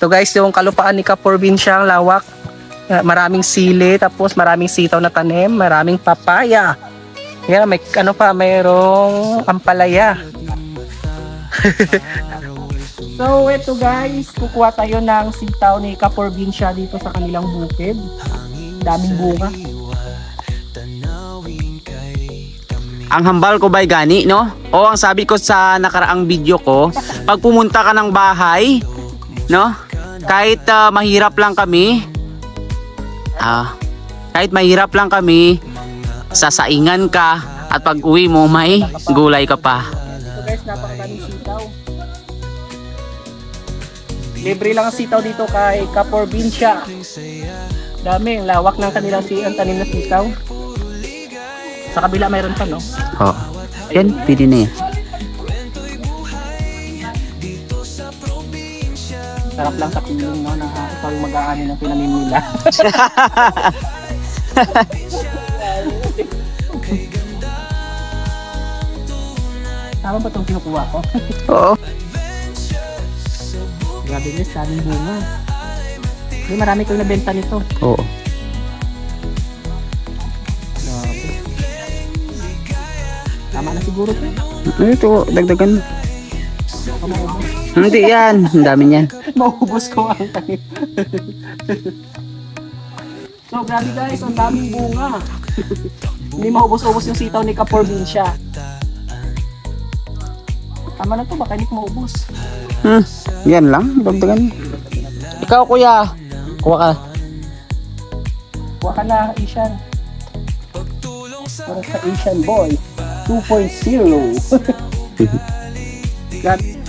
So guys, yung kalupaan ni Kaprobinsya, ang lawak. Maraming sili, tapos maraming sitaw na tanim, maraming papaya. Yan, may ano pa, mayroong ampalaya. So ito guys, kukuha tayo ng sitaw ni Kaprobinsya dito sa kanilang bukid. Daming bunga. Ang hambal ko ba'y gani, no? O ang sabi ko sa nakaraang video ko, pag pumunta ka ng bahay, no? Kahit mahirap lang kami, sasaingan ka at pag uwi mo may gulay ka pa. So guys, napakadaming sitaw. Libre lang ang sitaw dito kay Kaprobinsya. Dami, ang lawak ng kanilang ang tanim na sitaw. Sa kabila mayroon pa, no? Oh. Yan, pwede na yan. Sarap lang sa piling, no? Na pag mag-aani ng pinanim nila. Tama ba itong kinukuha ko? Oo. Grabe guys, daming bunga. May marami kong nabenta nito. Oo. Grabe. Tama na siguro ito. Ito, dagdagan. Baka maubos. Hindi yan. Ang dami niyan. Maubos ko ang tanim. So grabe guys, ang daming bunga. Hindi maubos-ubos yung sitaw ni Kaprobinsya. Tama na to, baka hindi ko maubos. Yan lang, dagdagan. Ikaw kuya, kuha ka. Kuha ka na, Asian. Para sa Asian Boy 2.0. Grabe.